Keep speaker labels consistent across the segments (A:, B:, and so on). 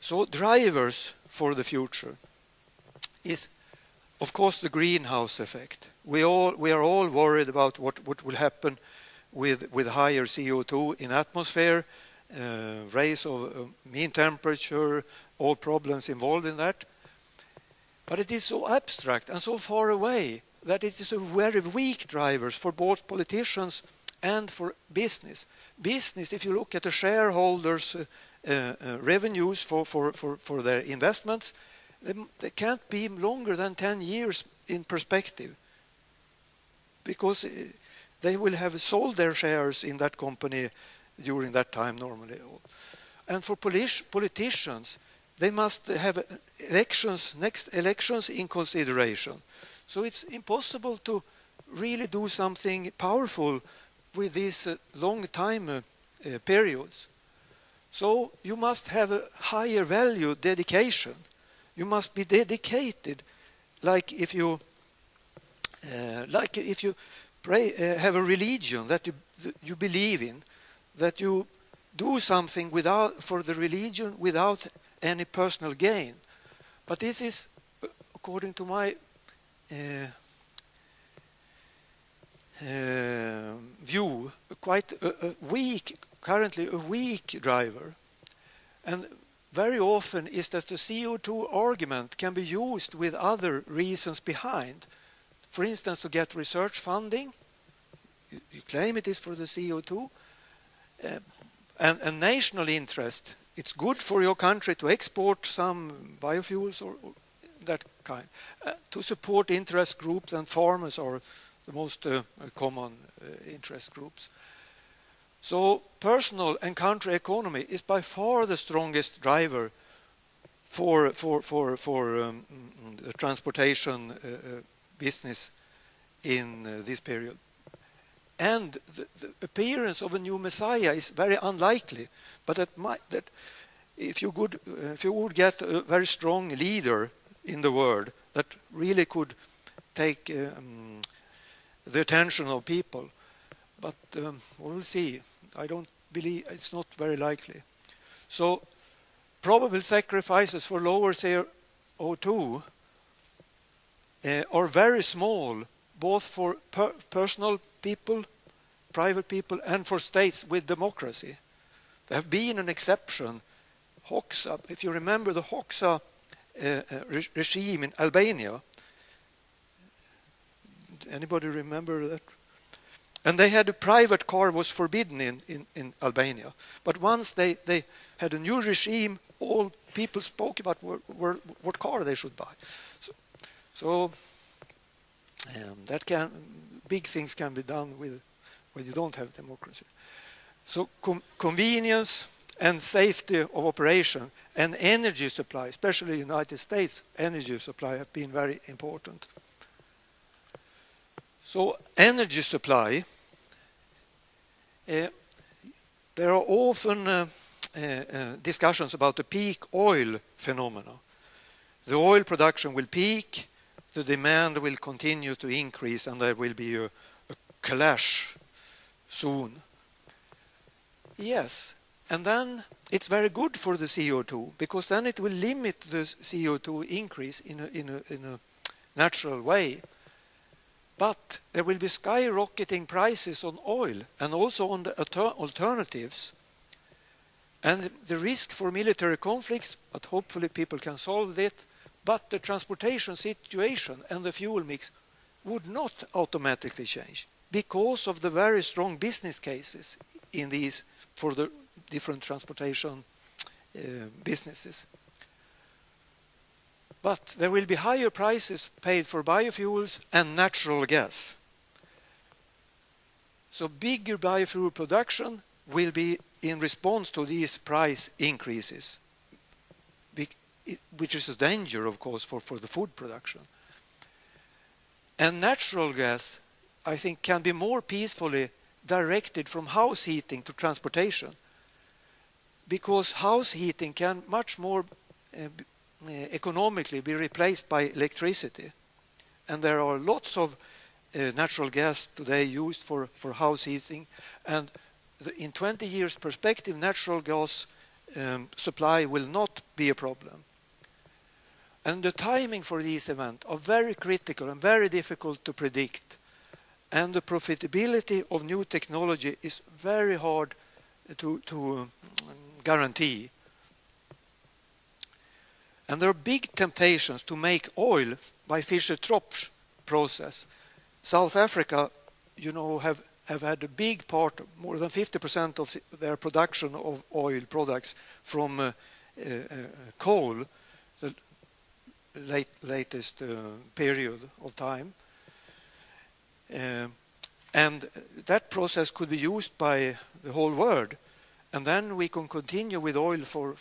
A: So drivers for the future is, of course, the greenhouse effect. We are all worried about what will happen with higher CO2 in atmosphere, rise of mean temperature, all problems involved in that. But it is so abstract and so far away that it is a very weak drivers for both politicians and for business. Business, if you look at the shareholders' revenues for their investments, they can't be longer than 10 years in perspective, because they will have sold their shares in that company during that time normally. And for politicians, they must have next elections in consideration. So it's impossible to really do something powerful with these long time periods. So you must have a higher value dedication. You must be dedicated, like if you pray, have a religion that you believe in, that you do something for the religion without any personal gain. But this is, according to my view, quite currently a weak driver. And very often is that the CO2 argument can be used with other reasons behind. For instance, to get research funding, you claim it is for the CO2, and national interest. It's good for your country to export some biofuels or that kind. To support interest groups, and farmers are the most common interest groups. So personal and country economy is by far the strongest driver for the transportation business in this period. And the appearance of a new Messiah is very unlikely, but that if you would get a very strong leader in the world that really could take the attention of people, but we'll see. I don't believe, it's not very likely. So probable sacrifices for lower CO2 are very small, both for personal people, private people, and for states with democracy. There have been an exception. Hoxha, if you remember the Hoxha regime in Albania. Anybody remember that? And they had a private car was forbidden in Albania. But once they had a new regime, all people spoke about what car they should buy. So big things can be done when you don't have democracy. So convenience and safety of operation and energy supply, especially in the United States, energy supply have been very important. So energy supply, there are often discussions about the peak oil phenomena. The oil production will peak, the demand will continue to increase, and there will be a clash soon. Yes, and then it's very good for the CO2, because then it will limit the CO2 increase in a natural way. But there will be skyrocketing prices on oil and also on the alternatives. And the risk for military conflicts, but hopefully people can solve it, but the transportation situation and the fuel mix would not automatically change because of the very strong business cases in these for the different transportation businesses. But there will be higher prices paid for biofuels and natural gas. So bigger biofuel production will be in response to these price increases, which is a danger, of course, for the food production. And natural gas, I think, can be more peacefully directed from house heating to transportation, because house heating can much more economically be replaced by electricity. And there are lots of natural gas today used for house heating, and in 20 years perspective natural gas supply will not be a problem. And the timing for these events are very critical and very difficult to predict. And the profitability of new technology is very hard to guarantee. And there are big temptations to make oil by Fischer-Tropsch process. South Africa, you know, have had a big part, more than 50% of their production of oil products from coal, the latest period of time. And that process could be used by the whole world. And then we can continue with oil for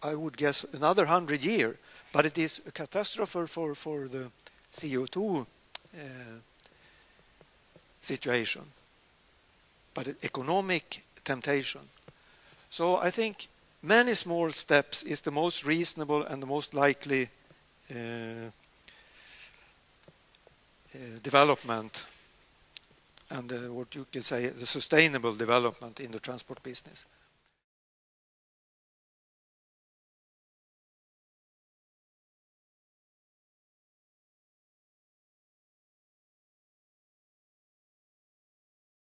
A: I would guess, another 100 years. But it is a catastrophe for the CO2 situation. But economic temptation. So I think many small steps is the most reasonable and the most likely development, and what you can say the sustainable development in the transport business.